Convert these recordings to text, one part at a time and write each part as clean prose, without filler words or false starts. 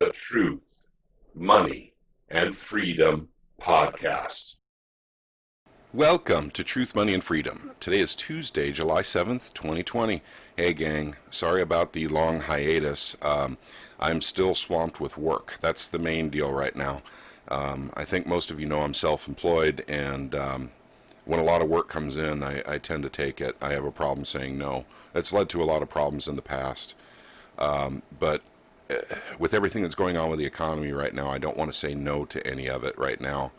the Truth, Money, and Freedom podcast. Welcome to Truth, Money, and Freedom. Today is Tuesday, July 7th, 2020. Hey, gang. Sorry about the long hiatus. I'm still swamped with work. That's the main deal right now. I think most of you know I'm self-employed, and when a lot of work comes in, I tend to take it. I have a problem saying no. It's led to a lot of problems in the past. But with everything that's going on with the economy right now, I don't want to say no to any of it right now.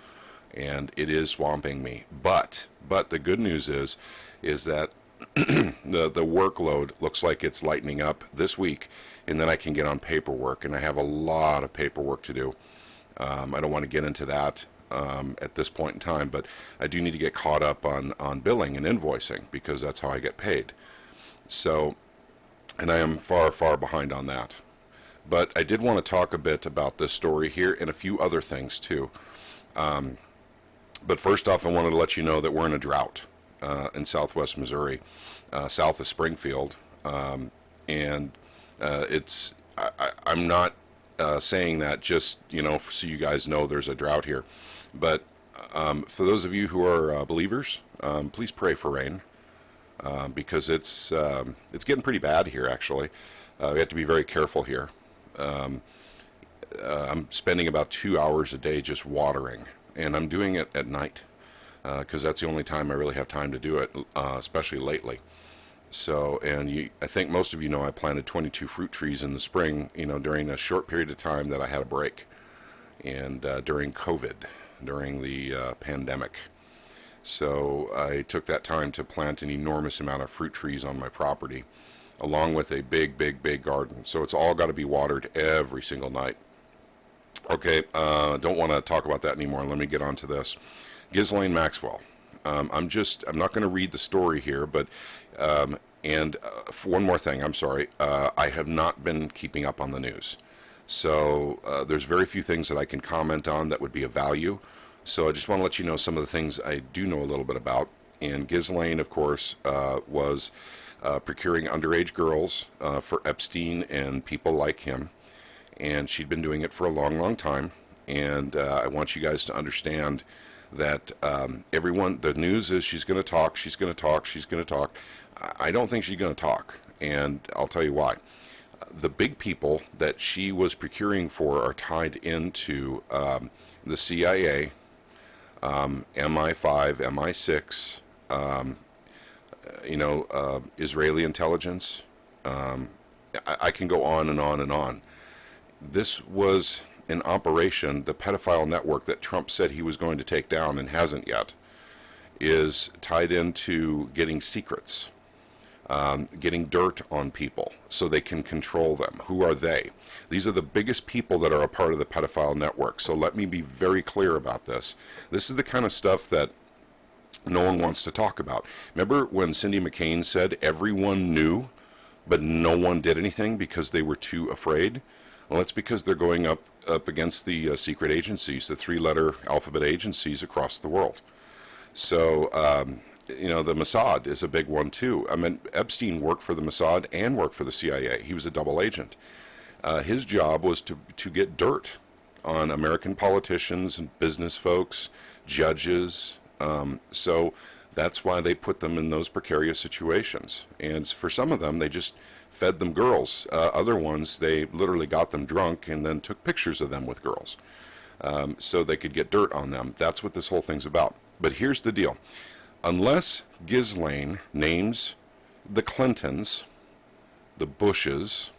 And it is swamping me. But the good news is that the workload looks like it's lightening up this week, and then I can get on paperwork, and I have a lot of paperwork to do. I don't want to get into that at this point in time, but I do need to get caught up on billing and invoicing, because that's how I get paid. So, and I am far behind on that. But I did want to talk a bit about this story here and a few other things too. But first off, I wanted to let you know that we're in a drought in southwest Missouri, south of Springfield, and I'm not saying that just so you guys know there's a drought here, but for those of you who are believers, please pray for rain, because it's getting pretty bad here. Actually, we have to be very careful here. I'm spending about 2 hours a day just watering. And I'm doing it at night because that's the only time I really have time to do it, especially lately. So, and I think most of you know I planted 22 fruit trees in the spring, during a short period of time that I had a break, and during COVID, during the pandemic. So I took that time to plant an enormous amount of fruit trees on my property, along with a big garden. So it's all got to be watered every single night. Okay, don't want to talk about that anymore. Let me get on to this. Ghislaine Maxwell. I'm not going to read the story here, but, for one more thing, I'm sorry, I have not been keeping up on the news. So there's very few things that I can comment on that would be of value. So I just want to let you know some of the things I do know a little bit about. And Ghislaine, of course, was procuring underage girls for Epstein and people like him. And she'd been doing it for a long time. And I want you guys to understand that the news is she's going to talk. I don't think she's going to talk, and I'll tell you why. The big people that she was procuring for are tied into the CIA, MI5, MI6, Israeli intelligence. I can go on and on and on. This was an operation, the pedophile network that Trump said he was going to take down and hasn't yet, is tied into getting secrets, getting dirt on people so they can control them. Who are they? These are the biggest people that are a part of the pedophile network. So let me be very clear about this. This is the kind of stuff that no one wants to talk about. Remember when Cindy McCain said everyone knew, but no one did anything because they were too afraid? Well, it's because they're going up against the secret agencies, the three-letter alphabet agencies across the world. So, the Mossad is a big one, too. I mean, Epstein worked for the Mossad and worked for the CIA. He was a double agent. His job was to get dirt on American politicians and business folks, judges. So that's why they put them in those precarious situations. And for some of them, they just fed them girls. Other ones, they literally got them drunk and then took pictures of them with girls so they could get dirt on them. That's what this whole thing's about. But here's the deal. Unless Ghislaine names the Clintons, the Bushes,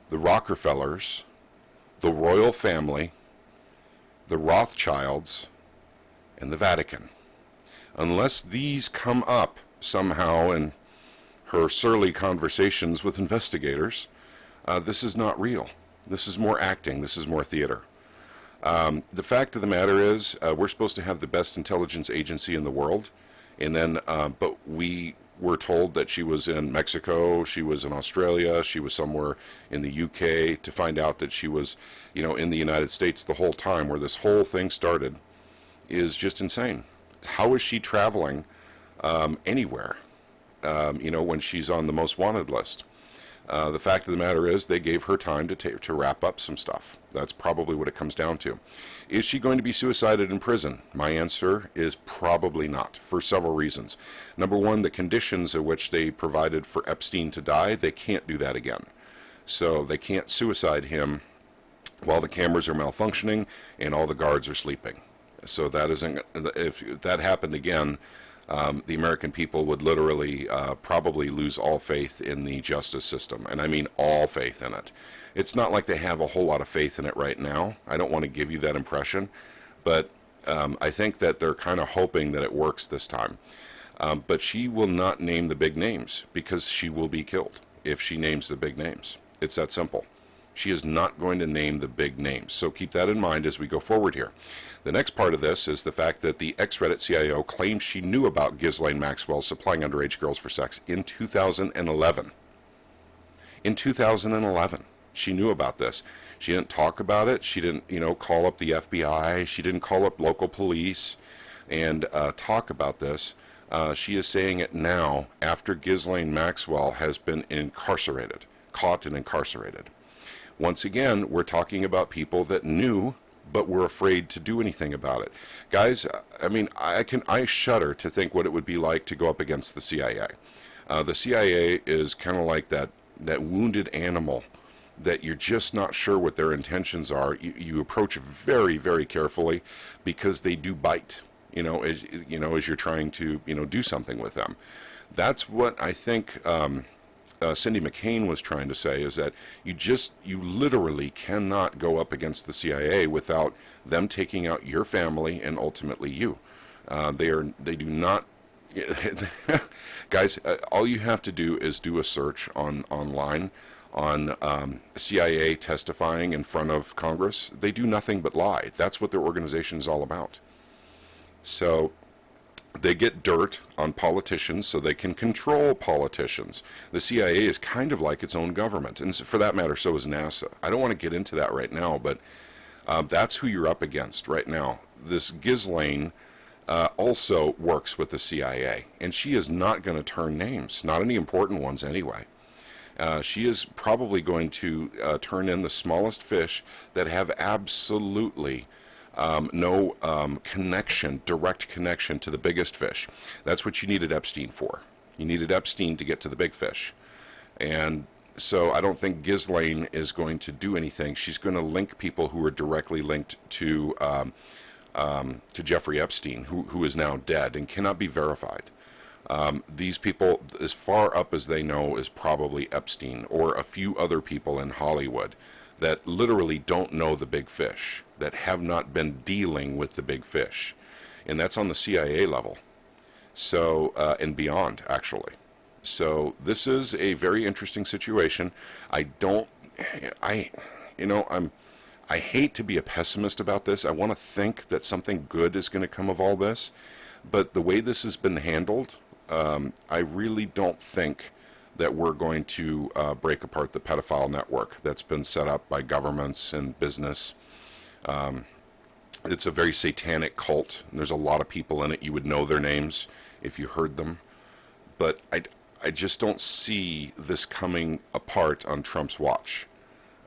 the Rockefellers, the royal family, the Rothschilds, and the Vatican, unless these come up somehow in her surly conversations with investigators, this is not real. This is more acting. This is more theater. The fact of the matter is, we're supposed to have the best intelligence agency in the world, and then, but we were told that she was in Mexico, she was in Australia, she was somewhere in the UK, to find out that she was, in the United States the whole time, where this whole thing started, is just insane. How is she traveling anywhere, when she's on the most wanted list? The fact of the matter is they gave her time to wrap up some stuff. That's probably what it comes down to. Is she going to be suicided in prison? My answer is probably not, for several reasons. Number one, the conditions in which they provided for Epstein to die, they can't do that again. So they can't suicide him while the cameras are malfunctioning and all the guards are sleeping. So that isn't, if that happened again, the American people would literally probably lose all faith in the justice system. And I mean all faith in it. It's not like they have a whole lot of faith in it right now. I don't want to give you that impression. But I think that they're kind of hoping that it works this time. But she will not name the big names because she will be killed if she names the big names. It's that simple. She is not going to name the big names. So keep that in mind as we go forward here. The next part of this is the fact that the ex-Reddit CIO claims she knew about Ghislaine Maxwell supplying underage girls for sex in 2011. In 2011, she knew about this. She didn't talk about it. She didn't, call up the FBI. She didn't call up local police and talk about this. She is saying it now after Ghislaine Maxwell has been caught and incarcerated. Once again, we're talking about people that knew but were afraid to do anything about it. Guys, I mean, I shudder to think what it would be like to go up against the CIA. The CIA is kind of like that wounded animal that you're just not sure what their intentions are. You approach very, very carefully because they do bite, as you're trying to, do something with them. That's what I think Cindy McCain was trying to say, is that you literally cannot go up against the CIA without them taking out your family and ultimately you. They do not. Guys, all you have to do is do a search online on CIA testifying in front of Congress. They do nothing but lie. That's what their organization is all about. So they get dirt on politicians so they can control politicians. The CIA is kind of like its own government, and for that matter, so is NASA. I don't want to get into that right now, but that's who you're up against right now. This Ghislaine also works with the CIA, and she is not going to turn names, not any important ones anyway. She is probably going to turn in the smallest fish that have absolutely no direct connection to the biggest fish. That's what you needed Epstein for. You needed Epstein to get to the big fish. And so I don't think Ghislaine is going to do anything. She's going to link people who are directly linked to Jeffrey Epstein, who is now dead and cannot be verified. These people, as far up as they know, is probably Epstein or a few other people in Hollywood that literally don't know the big fish, that have not been dealing with the big fish. And that's on the CIA level. So, and beyond, actually. So this is a very interesting situation. I hate to be a pessimist about this. I want to think that something good is going to come of all this. But the way this has been handled, I really don't think that we're going to break apart the pedophile network that's been set up by governments and business. It's a very satanic cult, and there's a lot of people in it. You would know their names if you heard them. But I just don't see this coming apart on Trump's watch.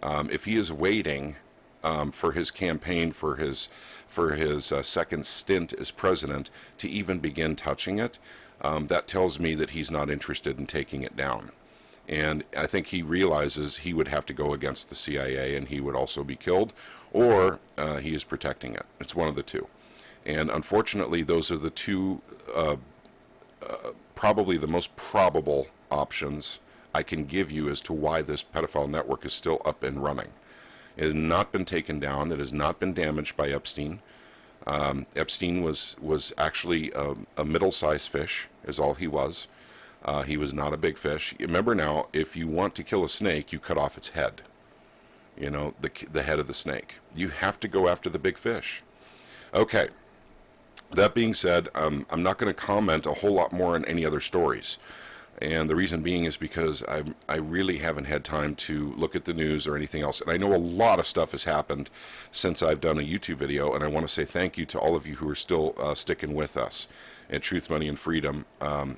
If he is waiting for his campaign, for his second stint as president to even begin touching it, that tells me that he's not interested in taking it down. And I think he realizes he would have to go against the CIA and he would also be killed, or he is protecting it. It's one of the two. And unfortunately, those are the two, probably the most probable options I can give you as to why this pedophile network is still up and running. It has not been taken down. It has not been damaged by Epstein. Epstein was actually a middle-sized fish, is all he was. He was not a big fish. Remember now, if you want to kill a snake, you cut off its head. The head of the snake. You have to go after the big fish. Okay. That being said, I'm not going to comment a whole lot more on any other stories. And the reason being is because I really haven't had time to look at the news or anything else. And I know a lot of stuff has happened since I've done a YouTube video, and I want to say thank you to all of you who are still sticking with us at Truth, Money, and Freedom.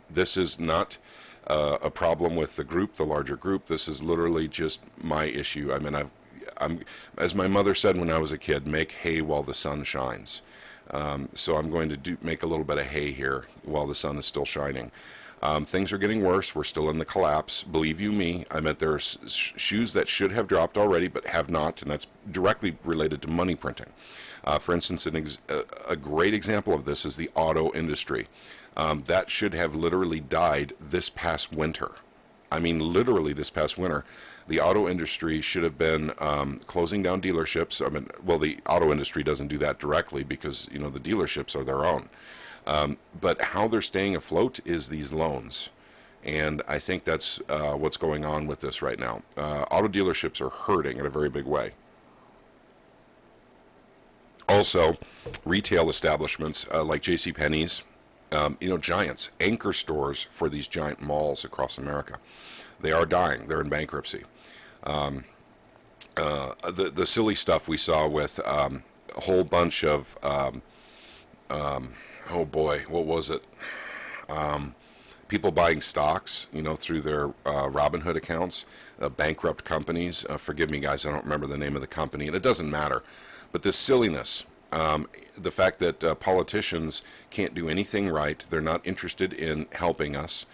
This is not a problem with the group, the larger group. This is literally just my issue. I mean, I'm, as my mother said when I was a kid, make hay while the sun shines. So I'm going to make a little bit of hay here while the sun is still shining. Things are getting worse. We're still in the collapse. Believe you me, I meant there are shoes that should have dropped already but have not, and that's directly related to money printing. For instance, a great example of this is the auto industry. That should have literally died this past winter. I mean, literally this past winter. The auto industry should have been closing down dealerships. I mean, well, the auto industry doesn't do that directly because, you know, the dealerships are their own. But how they're staying afloat is these loans. And I think that's what's going on with this right now. Auto dealerships are hurting in a very big way. Also, retail establishments like JCPenney's, you know, giants, anchor stores for these giant malls across America. They are dying. They're in bankruptcy. The silly stuff we saw with a whole bunch of, oh boy, what was it? People buying stocks, you know, through their Robinhood accounts, bankrupt companies. Forgive me, guys, I don't remember the name of the company, and it doesn't matter. But this silliness, the fact that politicians can't do anything right, they're not interested in helping us.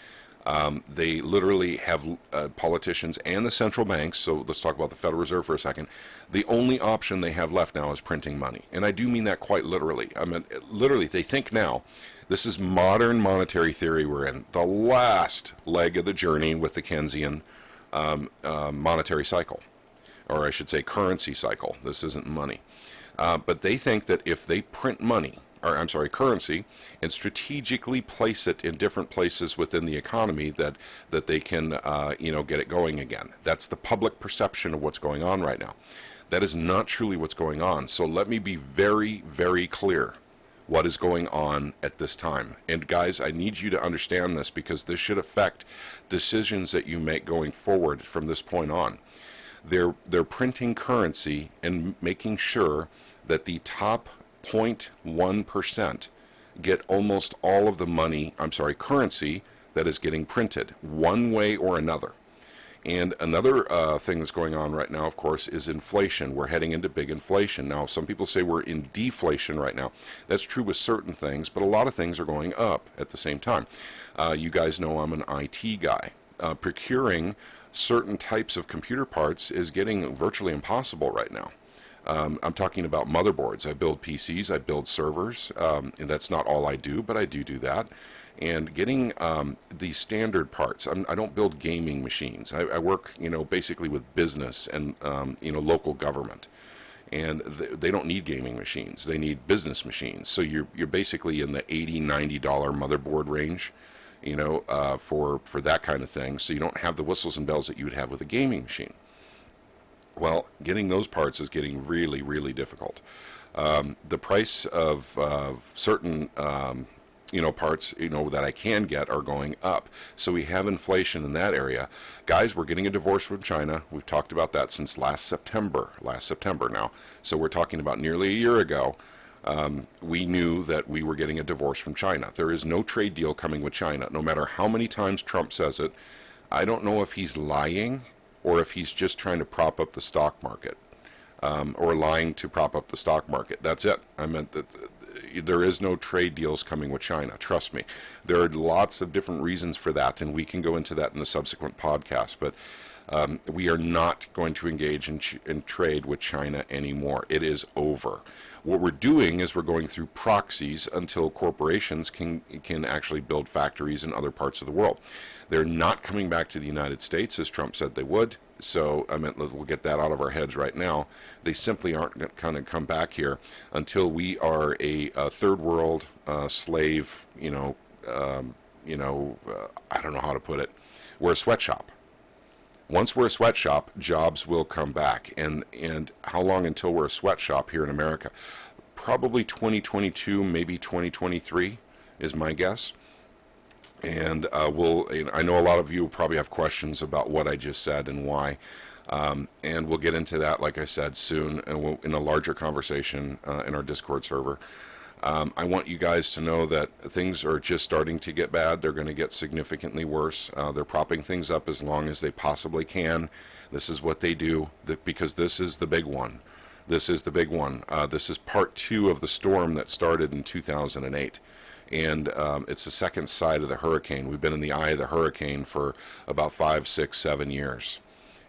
They literally have politicians and the central banks, so let's talk about the Federal Reserve for a second. The only option they have left now is printing money. And I do mean that quite literally. I mean, literally, they think now, this is modern monetary theory we're in, the last leg of the journey with the Keynesian monetary cycle, or I should say currency cycle. This isn't money. But they think that if they print money, or I'm sorry, currency, and strategically place it in different places within the economy, that they can, you know, get it going again. That's the public perception of what's going on right now. That is not truly what's going on. So let me be very, very clear what is going on at this time. And guys, I need you to understand this because this should affect decisions that you make going forward from this point on. They're printing currency and making sure that the top 0.1% get almost all of the money, currency that is getting printed, one way or another. And another thing that's going on right now, of course, is inflation. We're heading into big inflation. Now, some people say we're in deflation right now. That's true with certain things, but a lot of things are going up at the same time. You guys know I'm an IT guy. Procuring certain types of computer parts is getting virtually impossible right now. I'm talking about motherboards. I build PCs, I build servers, and that's not all I do, but I do that. And getting these standard parts, I don't build gaming machines. I work, you know, basically with business and, you know, local government. And they don't need gaming machines. They need business machines. So you're basically in the $80, $90 motherboard range, you know, for that kind of thing. So you don't have the whistles and bells that you would have with a gaming machine. Well, getting those parts is getting really, really difficult. The price of certain, you know, parts, you know, that I can get are going up. So we have inflation in that area. Guys, we're getting a divorce from China. We've talked about that since last September now. So we're talking about nearly a year ago. We knew that we were getting a divorce from China. There is no trade deal coming with China, no matter how many times Trump says it. I don't know if he's lying or if he's just trying to prop up the stock market, or lying to prop up the stock market. That's it. I meant that there is no trade deals coming with China. Trust me. There are lots of different reasons for that, and we can go into that in the subsequent podcast. But we are not going to engage in trade with China anymore. It is over. What we're doing is we're going through proxies until corporations can actually build factories in other parts of the world. They're not coming back to the United States as Trump said they would. So I meant we'll get that out of our heads right now. They simply aren't going to come back here until we are a third world slave. I don't know how to put it. We're a sweatshop. Once we're a sweatshop, jobs will come back. And how long until we're a sweatshop here in America? Probably 2022, maybe 2023 is my guess. And I know a lot of you probably have questions about what I just said and why. And we'll get into that, like I said, soon in a larger conversation in our Discord server. I want you guys to know that things are just starting to get bad. They're going to get significantly worse. They're propping things up as long as they possibly can. This is what they do, because this is the big one. This is the big one. This is part 2 of the storm that started in 2008. And it's the second side of the hurricane. We've been in the eye of the hurricane for about 5, 6, 7 years.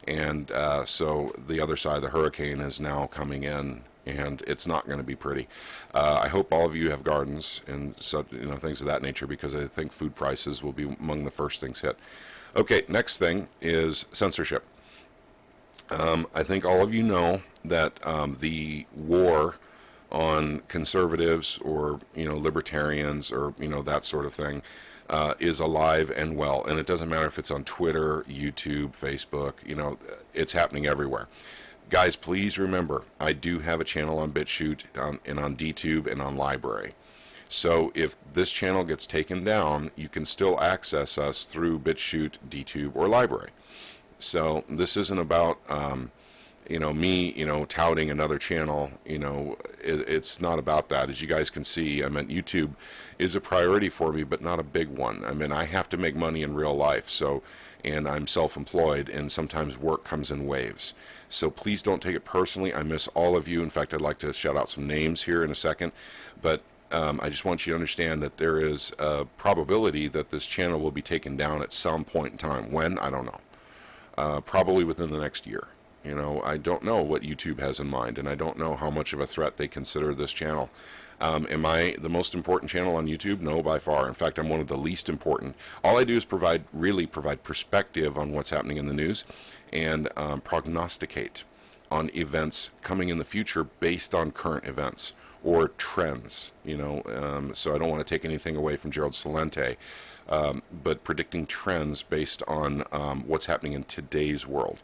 And so the other side of the hurricane is now coming in, and it's not going to be pretty. I hope all of you have gardens and things of that nature, because I think food prices will be among the first things hit. Okay, next thing is censorship. I think all of you know that the war on conservatives or libertarians or that sort of thing is alive and well, and it doesn't matter if it's on Twitter, YouTube, Facebook. It's happening everywhere. Guys, please remember, I do have a channel on BitChute and on DTube and on Library. So if this channel gets taken down, you can still access us through BitChute, DTube, or Library. So this isn't about me touting another channel. It's not about that. As you guys can see, YouTube is a priority for me, but not a big one. I have to make money in real life, and I'm self-employed, and sometimes work comes in waves. So please don't take it personally. I miss all of you. In fact, I'd like to shout out some names here in a second, but I just want you to understand that there is a probability that this channel will be taken down at some point in time. When? I don't know. Probably within the next year. I don't know what YouTube has in mind, and I don't know how much of a threat they consider this channel. Am I the most important channel on YouTube? No, by far. In fact, I'm one of the least important. All I do is provide perspective on what's happening in the news and prognosticate on events coming in the future based on current events or trends. So I don't want to take anything away from Gerald Celente, but predicting trends based on what's happening in today's world.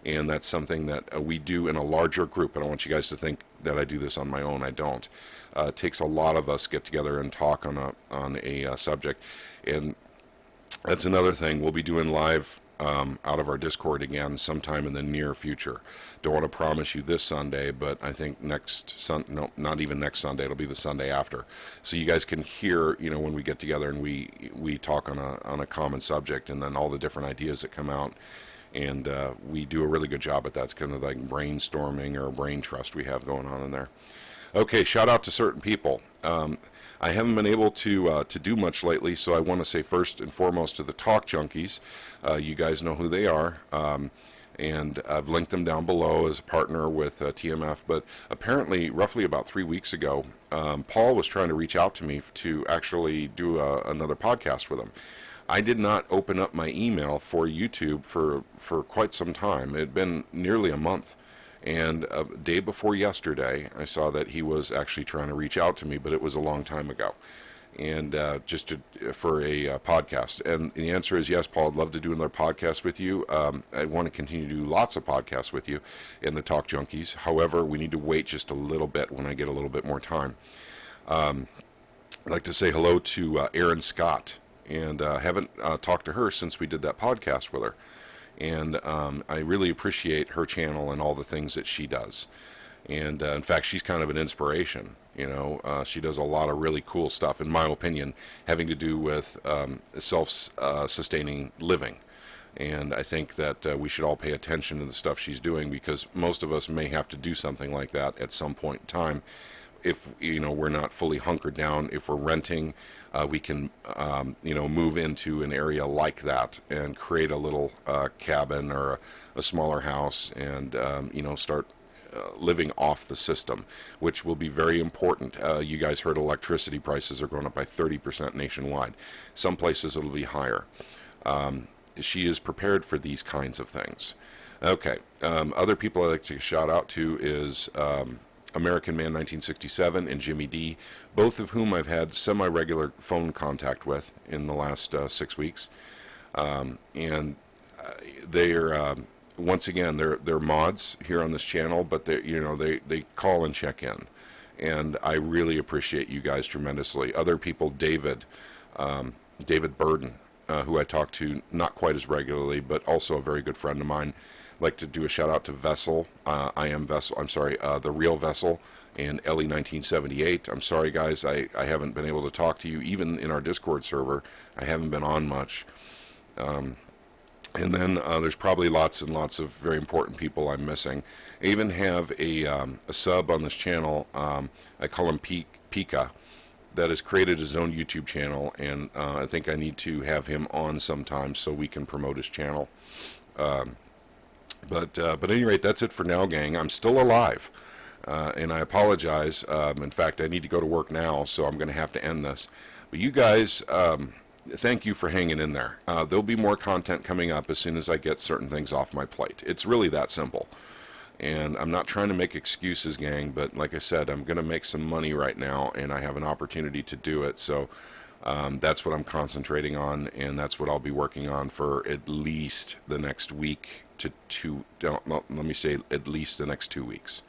And that's something that we do in a larger group. I don't want you guys to think that I do this on my own. I don't. It takes a lot of us get together and talk on a subject. And that's another thing. We'll be doing live out of our Discord again sometime in the near future. Don't want to promise you this Sunday, but I think not even next Sunday. It'll be the Sunday after. So you guys can hear, when we get together and we talk on a common subject, and then all the different ideas that come out. And we do a really good job at that. It's kind of like brainstorming or brain trust we have going on in there. Okay, shout out to certain people. I haven't been able to do much lately, so I want to say first and foremost to the Talk Junkies. You guys know who they are. And I've linked them down below as a partner with TMF. But apparently, roughly about 3 weeks ago, Paul was trying to reach out to me to actually do another podcast with him. I did not open up my email for YouTube for quite some time. It had been nearly a month. And a day before yesterday, I saw that he was actually trying to reach out to me, but it was a long time ago. And for a podcast. And the answer is yes, Paul, I'd love to do another podcast with you. I want to continue to do lots of podcasts with you in the Talk Junkies. However, we need to wait just a little bit when I get a little bit more time. I'd like to say hello to Erin Scott. And I haven't talked to her since we did that podcast with her. And I really appreciate her channel and all the things that she does. And in fact, she's kind of an inspiration. She does a lot of really cool stuff, in my opinion, having to do with self-sustaining living. And I think that we should all pay attention to the stuff she's doing, because most of us may have to do something like that at some point in time. If we're not fully hunkered down, if we're renting, we can move into an area like that and create a little cabin or a smaller house and start living off the system, which will be very important. You guys heard electricity prices are going up by 30% nationwide. Some places it'll be higher. She is prepared for these kinds of things. Okay, other people I'd like to shout out to is American Man 1967 and Jimmy D, both of whom I've had semi-regular phone contact with in the last 6 weeks. And they're once again they're mods here on this channel, but they call and check in, and I really appreciate you guys tremendously. Other people, David Burden, who I talk to not quite as regularly, but also a very good friend of mine. like to do a shout out to Vessel. I am Vessel. I'm sorry, the real Vessel and Ellie 1978. I'm sorry, guys. I haven't been able to talk to you even in our Discord server. I haven't been on much. And then there's probably lots and lots of very important people I'm missing. I even have a sub on this channel. I call him Pika, that has created his own YouTube channel, and I think I need to have him on sometime so we can promote his channel. But at any rate, that's it for now, gang. I'm still alive, and I apologize. In fact, I need to go to work now, so I'm going to have to end this. But you guys, thank you for hanging in there. There'll be more content coming up as soon as I get certain things off my plate. It's really that simple. And I'm not trying to make excuses, gang, but like I said, I'm going to make some money right now, and I have an opportunity to do it. So that's what I'm concentrating on, and that's what I'll be working on for at least the next week to let me say at least the next 2 weeks.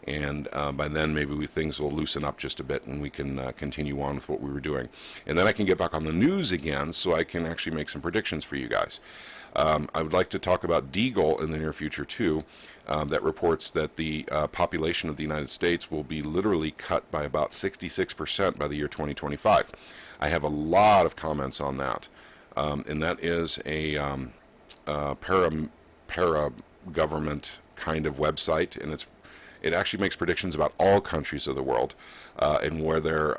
And by then maybe things will loosen up just a bit, and we can continue on with what we were doing. And then I can get back on the news again, so I can actually make some predictions for you guys. I would like to talk about Deagle in the near future too. That reports that the population of the United States will be literally cut by about 66% by the year 2025. I have a lot of comments on that, and that is a para-government kind of website, and it actually makes predictions about all countries of the world and where their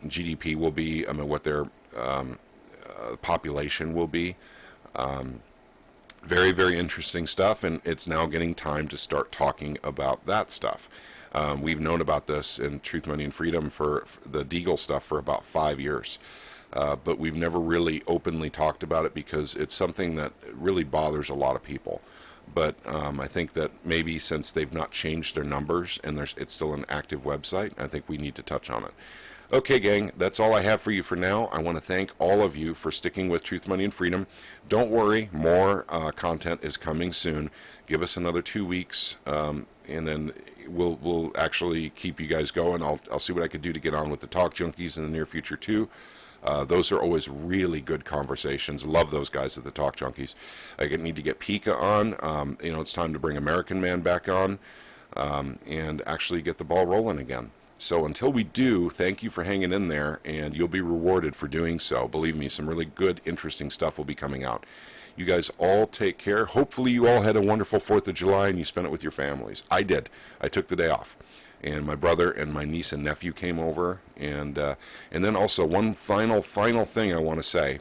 GDP will be, what their population will be. Very, very interesting stuff, and it's now getting time to start talking about that stuff. We've known about this in Truth, Money, and Freedom for the Deagle stuff for about 5 years, but we've never really openly talked about it because it's something that really bothers a lot of people. But I think that maybe since they've not changed their numbers and it's still an active website, I think we need to touch on it. Okay, gang, that's all I have for you for now. I want to thank all of you for sticking with Truth, Money, and Freedom. Don't worry, more content is coming soon. Give us another 2 weeks, and then we'll actually keep you guys going. I'll see what I could do to get on with the Talk Junkies in the near future too. Those are always really good conversations. Love those guys at the Talk Junkies. I need to get Pika on. It's time to bring American Man back on and actually get the ball rolling again. So until we do, thank you for hanging in there, and you'll be rewarded for doing so. Believe me, some really good, interesting stuff will be coming out. You guys all take care. Hopefully you all had a wonderful 4th of July and you spent it with your families. I did. I took the day off. And my brother and my niece and nephew came over. And then also one final thing I want to say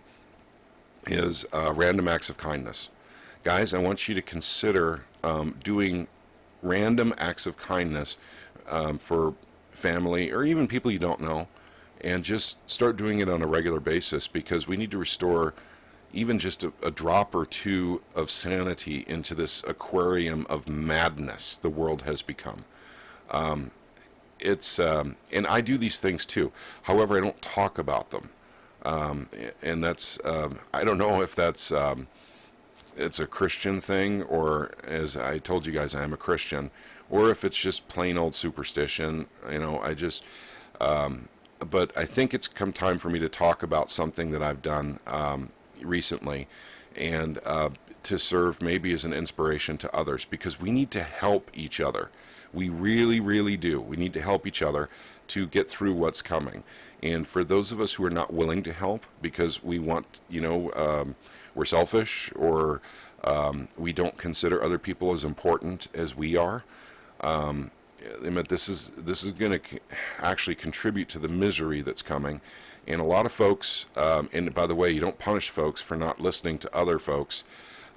is random acts of kindness. Guys, I want you to consider doing random acts of kindness for family or even people you don't know, and just start doing it on a regular basis, because we need to restore even just a drop or two of sanity into this aquarium of madness the world has become. And I do these things too. However, I don't talk about them. And that's, I don't know if that's, it's a Christian thing, or as I told you guys, I am a Christian, or if it's just plain old superstition. But I think it's come time for me to talk about something that I've done recently, and to serve maybe as an inspiration to others, because we need to help each other. We really, really do. We need to help each other to get through what's coming. And for those of us who are not willing to help because we want, we're selfish, or we don't consider other people as important as we are, this is going to actually contribute to the misery that's coming. And a lot of folks, and by the way, you don't punish folks for not listening to other folks,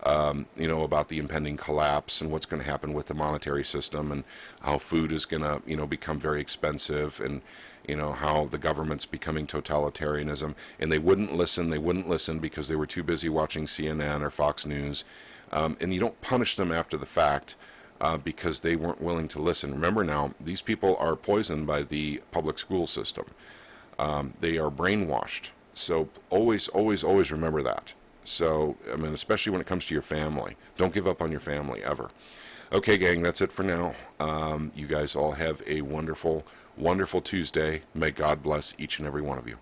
about the impending collapse and what's going to happen with the monetary system, and how food is going to, become very expensive, and, how the government's becoming totalitarianism. And they wouldn't listen because they were too busy watching CNN or Fox News. And you don't punish them after the fact because they weren't willing to listen. Remember now, these people are poisoned by the public school system. They are brainwashed. So always, always, always remember that. So, especially when it comes to your family. Don't give up on your family, ever. Okay, gang, that's it for now. You guys all have a wonderful, wonderful Tuesday. May God bless each and every one of you.